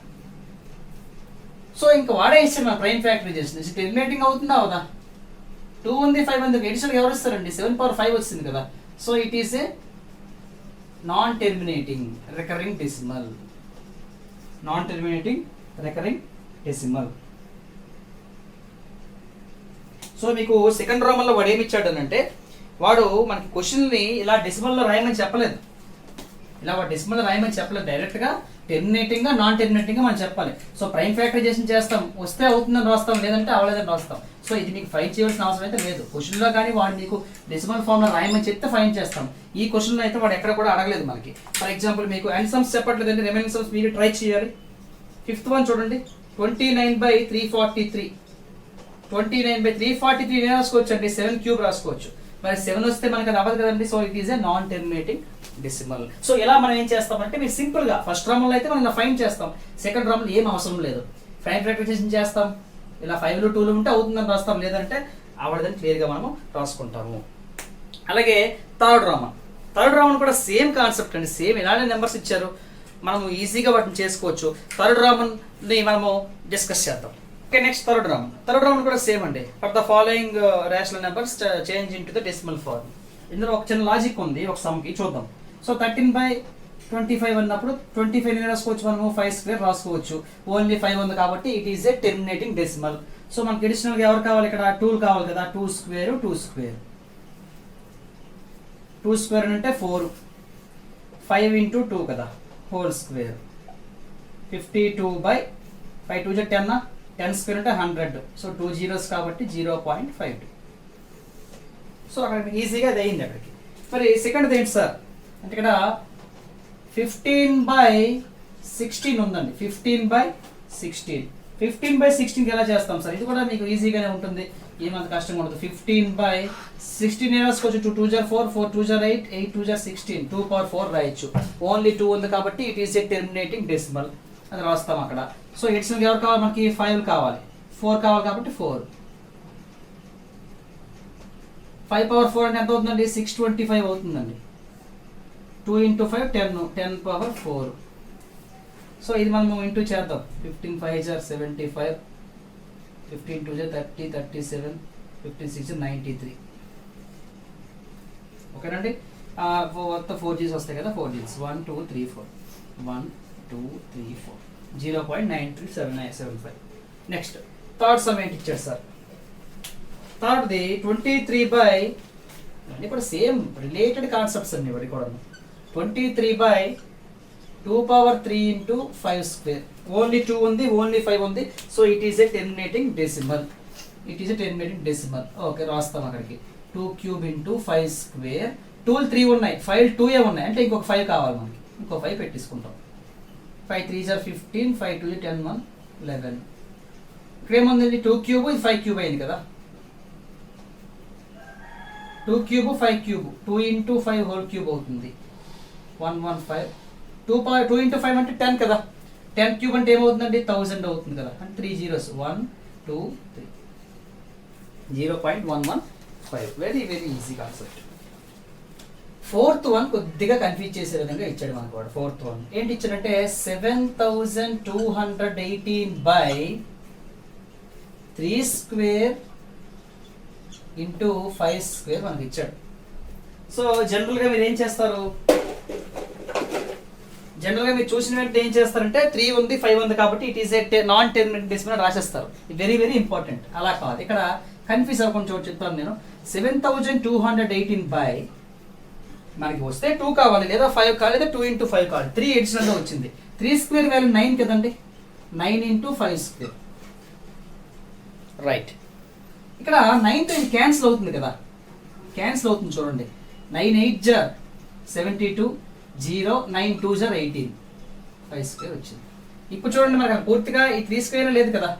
సో ఇంకా వాడే ఇచ్చారు మన ప్రైమ్ ఫ్యాక్టరైజేషన్. టెర్మినేటింగ్ అవుతుందా అవదా? 2 ఉంది 5 ఉంది, ఎడిషనల్ ఎవరు ఇస్తారండి? 7/5 వచ్చింది కదా. So it is a non terminating recurring decimal. Non terminating recurring decimal. So మీకు సెకండ్ రౌండ్ లో వాడు ఏమి ఇచ్చాడు అంటే, వాడు మనకి క్వశ్చన్ ని ఇలా డెసిమల్ లో రాయమని చెప్పలేదు. డైరెక్ట్ గా టెర్మినేటింగ్ గా నాన్ టెర్మినేటింగ్ గా మనం చెప్పాలి. సో ప్రైమ్ ఫ్యాక్టరైజేషన్ చేస్తాం, వస్తే అవుతుందని రాస్తాం, లేదంటే అవలేదని రాస్తాం. సో ఇది మీకు ఫైండ్ చేయాల్సిన అవసరం అయితే లేదు. క్వశ్చన్ లో కానీ వాడు మీకు డెసిమల్ ఫామ్ లో రాయమని చెప్తే ఫైండ్ చేస్తాం. ఈ క్వశ్చన్ లో అయితే వాడు ఎక్కడ కూడా అడగలేదు మనకి. ఫర్ ఎగ్జాంపుల్ మీకు ఎండ్ సమ్స్ చెప్పట్లేదండి, రిమైనింగ్ సమ్స్ మీరు ట్రై చేయాలి. 5th వన్ చూడండి. 29/343. 29/343 ఏం రాసుకోవచ్చు అండి? 7 క్యూబ్ రాసుకోవచ్చు. మరి 7 వస్తే మనకి అది అవ్వదు కదండి. So it is a non terminating decimal. So ఇలా మనం ఏం చేస్తామంటే, మీరు సింపుల్ గా ఫస్ట్ రౌండ్ లో అయితే మనం ఇలా ఫైండ్ చేస్తాం. సెకండ్ రౌండ్ లో ఏం అవసరం లేదు, ప్రైమ్ ఫ్యాక్టరైజేషన్ చేస్తాం. ఇలా 5లు 2లు ఉంటే అవుతుందని రాస్తాం, లేదంటే అవడదని క్లియర్ గా మనము రాసుకుంటాము. అలాగే థర్డ్ రౌండ్ కూడా సేమ్ కాన్సెప్ట్ అండి. సేమ్ ఇలానే నెంబర్స్ ఇచ్చారు, మనము ఈజీగా వాటిని చేసుకోవచ్చు. థర్డ్ రౌండ్ ని మనము డిస్కస్ చేద్దాం. ఓకే, నెక్స్ట్ థర్డ్ రౌండ్ కూడా సేమ్ అండి. For the following rational numbers change into the decimal form. ఇందులో ఒక చిన్న లాజిక్ ఉంది ఒక సమ్ కి, చూద్దాం. సో 13/25 అన్నప్పుడు 25 రాసుకోవచ్చు మనము, 5² రాసుకోవచ్చు. ఓన్లీ 5 ఉంది కాబట్టి it is a terminating decimal. So మనకి అడిషనల్ గా ఎవరు కావాలి? ఇక్కడ 2 కావాలి కదా. 2² అంటే 4, 5 ఇంటూ 2 కదా హోల్ స్క్వేర్. 52/5 2 10 10² అంటే 100. సో 2 జీరోస్ కాబట్టి 0.52. సో అక్కడ ఈజీగా అది అయింది అక్కడికి. మరి సెకండ్ ఏంటి సార్ అంటే, ఇక్కడ 15/16 ఉందండి. 15/16 15/16 ఎలా చేస్తాం సార్? ఇది కూడా మీకు ఈజీగానే ఉంటుంది, ఏమంత కష్టంగా ఉండదు. 15/16 రాసుకోవచ్చు. 2 2 4, 4 2 8, 8 2 16, 2/4 రాయొచ్చు. ఓన్లీ 2 ఉంది కాబట్టి it is a terminating decimal అది రాస్తాం అక్కడ. సో ఎడిషనల్ ఎవరు కావాలి మనకి? 5 కావాలి, 4 కావాలి కాబట్టి 4. 5/4 అంటే ఎంత అవుతుందండి? 625 అవుతుందండి. 2 × 5 10, 10/4. సో ఇది మనం ఇంటూ చేద్దాం. 15 5 75, 15 2 30, 37, 15 6 93. ఓకేనండి. మొత్తం 4 G's వస్తాయి కదా, 4 G's 1 2 3 4, 1 2 3 4, 0.937975. నెక్స్ట్ థర్డ్ సమ్ ఏంటి ఇచ్చాడు సార్? థర్డ్ది 23 ఇప్పుడు సేమ్ రిలేటెడ్ కాన్సెప్ట్స్ అన్ని ఇవి కూడా. 23/2³ × 5 స్క్వేర్. ఓన్లీ 2 ఉంది, ఓన్లీ 5 ఉంది. So it is a terminating decimal. It is a terminating decimal. Okay రాస్తాం అక్కడికి. 2³ × 5 స్క్వేర్. 2 3 ఉన్నాయి, 5 2 ఉన్నాయి, అంటే ఇంకొక 5 కావాలి మనకి. ఇంకో 5 పెట్టేసుకుంటాం. 5 3 15, 5 2 10 1 11. ఇక్కడ ఏముందండి? 2³ ఇది 5³ అయింది కదా. 2³ 5³ 2 × 5 హోల్ క్యూబ్ అవుతుంది. 115. 2 × 5 అంటే 10 కదా. 10³ అంటే ఏమవుతుందండి? 1000 అవుతుంది కదా. అంటే 3 zeros 1 2 3, 0.115. Very very easy concept. Fourth one కొద్దిగా కన్ఫ్యూజ్ చేసే విధంగా ఇచ్చాడు మనకు వాడు. ఫోర్త్ వన్ ఏంటి ఇచ్చాడంటే 7218/3² × 5² మనకి ఇచ్చాడు. సో జనరల్గా మీరు ఏం చేస్తారు? జనరల్గా మీరు చూసిన వెంటనే ఏం చేస్తారంటే 3 ఉంది 5 ఉంది కాబట్టి it is a non terminating decimal రాసేస్తారు. Very very important. అలా కాదు, ఇక్కడ కన్ఫ్యూజ్ అవ్వకుండా చోటు చెప్తాను నేను. 7218 మనకి వస్తే 2 కావాలి, లేదా 5 కావాలి, లేదా 2 × 5 కావాలి. 3 ఎడిషనల్గా వచ్చింది. 3² వాల్యూ 9 కదండి. 9 × 5². రైట్. ఇక్కడ 9తో ఇది క్యాన్సిల్ అవుతుంది కదా. క్యాన్సిల్ అవుతుంది చూడండి. 9 8 72, 0 9 2 18, 5² వచ్చింది. ఇప్పుడు చూడండి మనకు పూర్తిగా ఈ 3² లేదు కదా.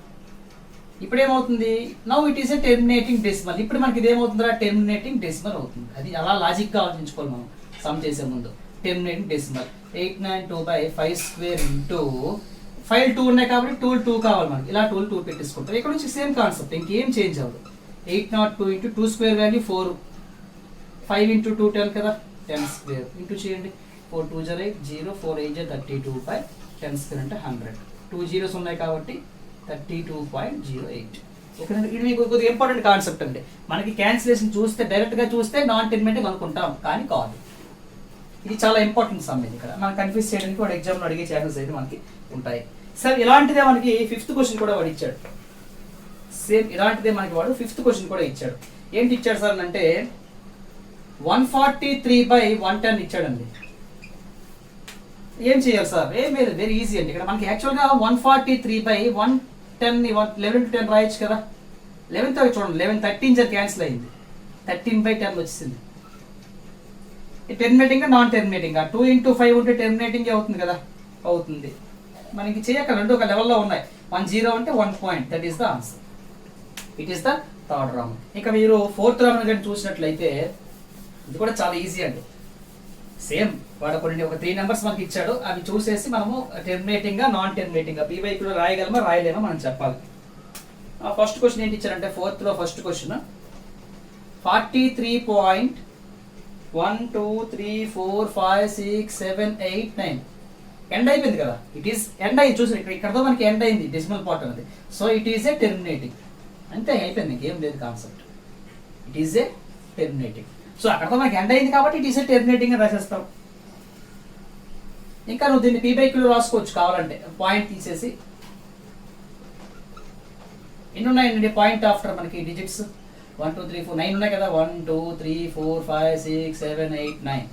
ఇప్పుడు ఏమవుతుంది? Now it is a terminating decimal. ఇప్పుడు మనకి ఇది ఏమవుతుందా? టెర్మినేటింగ్ డెసిమల్ అవుతుంది. అది అలా లాజిక్గా ఆలోచించుకోవాలి మనం సమ్ చేసే ముందు. టెర్మినేటింగ్ డెసిమల్ 892/5² × 5 2 ఉన్నాయి కాబట్టి 2 కావాలి మనకి. ఇలా 2 పెట్టేసుకుంటాం. ఇక్కడ నుంచి సేమ్ కాన్సెప్ట్, ఇంకేం చేంజ్ అవ్వదు. 802 × 2² వాల్యూ 4, 5 × 2 10 కదా, 10² ఇంటూ చేయండి. 4 2 8, 0 4 8 32/10² అంటే 100. 2 zeros ఉన్నాయి కాబట్టి 32.08. ఓకే, ఇది మీకు కొద్దిగా ఇంపార్టెంట్ కాన్సెప్ట్ అండి. మనకి క్యాన్సిలేషన్ చూస్తే డైరెక్ట్గా చూస్తే నాన్ టెర్మినేటింగ్ అనుకుంటాం, కానీ కాదు. ఇది చాలా ఇంపార్టెంట్ సమ్. ఇక్కడ మనం కన్ఫ్యూజ్ చేయడానికి వాడు ఎగ్జామ్లో అడిగే ఛాన్సెస్ అయితే మనకి ఉంటాయి. సార్ ఇలాంటిదే మనకి 5th క్వశ్చన్ కూడా వాడు ఇచ్చాడు. సేమ్ ఇలాంటిదే మనకి వాడు 5th క్వశ్చన్ కూడా ఇచ్చాడు. ఏంటి ఇచ్చాడు సార్ అంటే 143/110 ఇచ్చాడండి. ఏం చేయాలి సార్? ఏం లేదు, వెరీ ఈజీ అండి. ఇక్కడ మనకి యాక్చువల్గా 143/110 11 to 10 రాయొచ్చు కదా. 11th చూడండి, 11 13 క్యాన్సిల్ అయింది, 13/10 వచ్చింది. టెర్మినేటింగ్ నాన్ టెర్మినేటింగ్ 2 × 5 ఉంటే టెర్మినేటింగ్ అవుతుంది కదా, అవుతుంది. మనకి చేయక రెండు ఒక లెవెల్లో ఉన్నాయి. 1 0 అంటే 1 point, that is the answer. It is the third Ram. ఇక మీరు 4th రామ్ కానీ చూసినట్లయితే ఇది కూడా చాలా ఈజీ అండి. సేమ్ వాడు కొన్ని ఒక 3 నెంబర్స్ మనకి ఇచ్చాడు. అవి చూసేసి మనము టెర్మినేటింగ్గా నాన్ టెర్మినేటింగ్గా పీవైక్యూలో రాయగలమా రాయలేమో మనం చెప్పాలి. ఫస్ట్ క్వశ్చన్ ఏంటి ఇచ్చారంటే 4th లో ఫస్ట్ క్వశ్చన్ 43.1 2 3 4 5 6 7 8 9 ఎండ్ అయిపోయింది కదా. ఇట్ ఈస్ ఎండ్ అయింది. చూసి ఇక్కడతో మనకి ఎండ్ అయింది డెసిమల్ పార్ట్ అనేది. So it is a terminating. అంతే, అయిపోయింది, ఇంకేం లేదు concept. It is a terminating. So అక్కడతో మనకి ఎండ్ అయింది కాబట్టి ఇట్ ఈస్ ఏ టెర్మినేటింగ్ అని రాసేస్తాం. ఇంకా నువ్వు దీన్ని పీబైక్యూలో రాసుకోవచ్చు కావాలంటే, పాయింట్ తీసేసి. ఎన్ని ఉన్నాయండి పాయింట్ ఆఫ్టర్ మనకి డిజిట్స్? 1 2 3 4 9 ఉన్నాయి కదా. 1 2 3 4 5 6 7 8 9.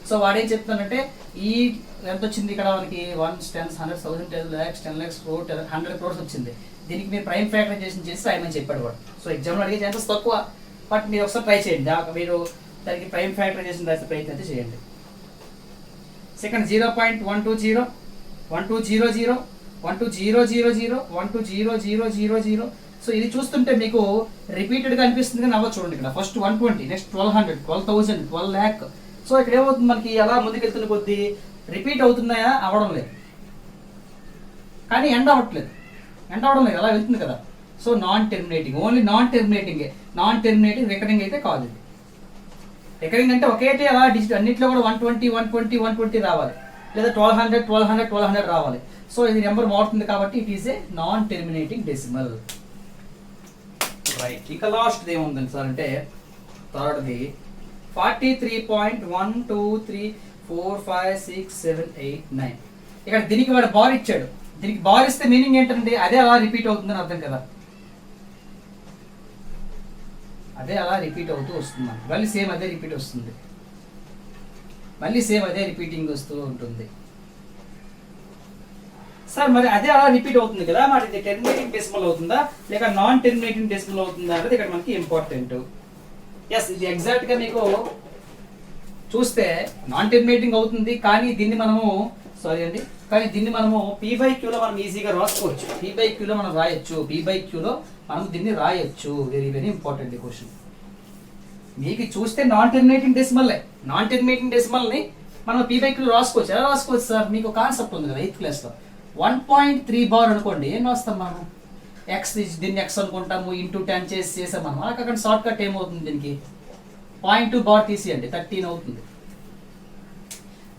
సో వాడేం చెప్తానంటే ఈ ఎంత వచ్చింది ఇక్కడ మనకి 1 10 100 1000 10 lakhs 10 lakhs crore 100 crores వచ్చింది. దీనికి మీరు ప్రైమ్ ఫ్యాక్టరైజేషన్ చేసి రాయమని చెప్పాడు వాడు. సో ఎగ్జామ్లో అడిగే ఛాన్సెస్ తక్కువ, బట్ మీరు ఒకసారి ట్రై చేయండి. మీరు దానికి ప్రైమ్ ఫ్యాక్టరైజేషన్ రాసే ప్రయత్నం అయితే చేయండి. Second 0.120 1200 1 to 0 0 0 1 to 0 0 0 0. సో ఇది చూస్తుంటే మీకు రిపీటెడ్గా అనిపిస్తుంది కానీ అవ్వ చూడండి ఇక్కడ ఫస్ట్ 120, నెక్స్ట్ 1200, 12,000, 12 lakh. సో ఇక్కడ ఏమవుతుంది మనకి అలా ముందుకెళ్తున్న కొద్దీ రిపీట్ అవుతున్నాయా అవ్వడం లేదు, కానీ ఎండ్ అవ్వట్లేదు, ఎండ్ అవ్వడం లేదు, అలా వెళ్తుంది కదా. సో నాన్ టెర్మినేటింగ్, ఓన్లీ నాన్ టెర్మినేటింగే. నాన్ టెర్మినేటింగ్ రికరింగ్ అయితే కాదు ఇది. రికరింగ్ అంటే ఒకేటే అలా డిజిట్ అన్నింటిలో కూడా 120 120 120 రావాలి, లేదా 1200 1200 1200 రావాలి. సో ఇది నెంబర్ మారుతుంది కాబట్టి it is a non terminating decimal. Right, ఇంకా లాస్ట్ ఏముందండి సార్ అంటే థర్డ్ది 43.123456789. ఇక్కడ దీనికి వాడు బార్ ఇచ్చాడు, దీనికి బార్ ఇస్తే మీనింగ్ ఏంటంటే అదే అలా రిపీట్ అవుతుందని అర్థం కదా, అదే అలా రిపీట్ అవుతూ వస్తుంది, మళ్ళీ సేమ్ అదే రిపీట్ వస్తుంది, మళ్ళీ సేమ్ అదే రిపీటింగ్ వస్తూ ఉంటుంది. సార్ మరి అదే అలా రిపీట్ అవుతుంది కదా, మరి ఇది టెర్మినేటింగ్ డెసిమల్ అవుతుందా లేక నాన్ టెర్మినేటింగ్ డెసిమల్ అవుతుందా అనేది ఇక్కడ మనకి ఇంపార్టెంట్. ఎస్, ఇది ఎగ్జాక్ట్ గా మీకు చూస్తే నాన్ టెర్మినేటింగ్ అవుతుంది, కానీ దీన్ని మనము p/q లో మనం ఈజీగా రాసుకోవచ్చు. p/q లో మనం రాయొచ్చు, p/q లో మనం దీన్ని రాయొచ్చు. Very very important question. మీకు చూస్తే non terminating decimal, non terminating decimal ని మనం p/q లో రాసుకోవచ్చు. ఎలా రాసుకోవచ్చు సార్, మీకు కాన్సెప్ట్ ఉంది కదా 8th క్లాస్ లో. 1.3 బార్ అనుకోండి, ఏం రాస్తాం మనం, ఎక్స్ దీన్ని ఎక్స్ అనుకుంటాము, ఇంటూ 10 చేసాం మనం. అలా అక్కడ షార్ట్ కట్ ఏమవుతుంది, దీనికి 0.2 బార్ తీసేయండి, 13 అవుతుంది.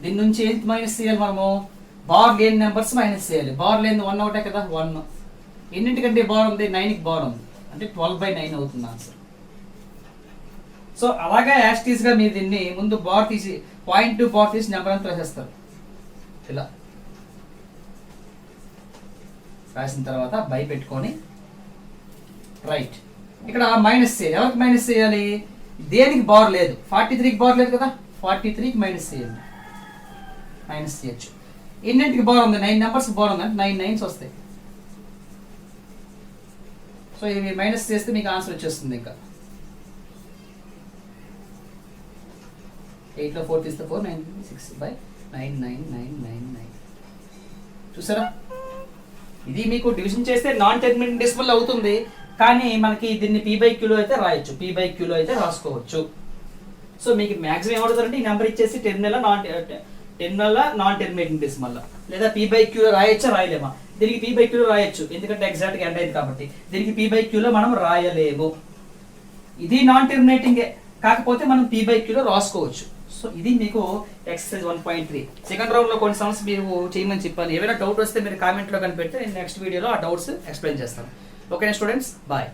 దీని నుంచి ఏంటి మైనస్ చేయాలి మనము, బార్ లేని నెంబర్స్ మైనస్ చేయాలి. బార్ లేని 1 ఒకటే కదా, 1. ఎన్నింటికంటే బార్ ఉంది, 9కి బార్ ఉంది, అంటే 12/9 అవుతుంది ఆన్సర్. సో అలాగే యాస్టీస్ గా మీరు దీన్ని ముందు బార్ తీసి 0.2 బార్ తీసి నెంబర్ అంతా రాసేస్తారు. ఇలా రాసిన తర్వాత బై పెట్టుకొని రైట్, ఇక్కడ మైనస్ చేయాలి. ఎవరికి మైనస్ చేయాలి, దేనికి బార్ లేదు, 43కి బార్ లేదు కదా, 43కి మైనస్ చేయండి, మైనస్ చేయొచ్చు. ఎన్నింటికి బార్ ఉంది, 9 నెంబర్స్ బార్ ఉంది అంటే 9 9s వస్తాయి. సో ఇవి మైనస్ చేస్తే మీకు ఆన్సర్ వచ్చేస్తుంది. ఇంకా 8లో 4 తీస్తే 4 9 6/9 9 9 9 9. చూసారా, ఇది మీకు డివిజన్ చేస్తే నాన్ టెర్మినేటింగ్ డెసిమల్ అవుతుంది, కానీ మనకి దీన్ని p/q లో అయితే రాయొచ్చు, p/q లో అయితే రాసుకోవచ్చు. సో మీకు మాక్సిమం ఏమవుతుందంటే ఈ నెంబర్ ఇచ్చేసి టెర్మినల్ నాన్ టెర్మినేటింగ్ డెసిమల్, లేదా p/q లో రాయొచ్చా రాయలేమా. దీనికి p/q లో రాయొచ్చు, ఎందుకంటే ఎగ్జాక్ట్ గా ఎండ్ అయింది కాబట్టి. దీనికి p/q లో మనం రాయలేము, ఇది నాన్ టెర్మినేటింగే, కాకపోతే మనం p/q లో రాసుకోవచ్చు. సో ఇది మీకు ఎక్సర్సైజ్ 1.3 సెకండ్ రౌండ్ లో కొన్ని సమ్స్ మీరు చేయమని చెప్పాను. ఏమైనా డౌట్ వస్తే మీరు కామెంట్ లో కనిపెడితే నేను నెక్స్ట్ వీడియోలో ఆ డౌట్స్ ఎక్స్ప్లెయిన్ చేస్తాను. ఓకేనా స్టూడెంట్స్, బాయ్.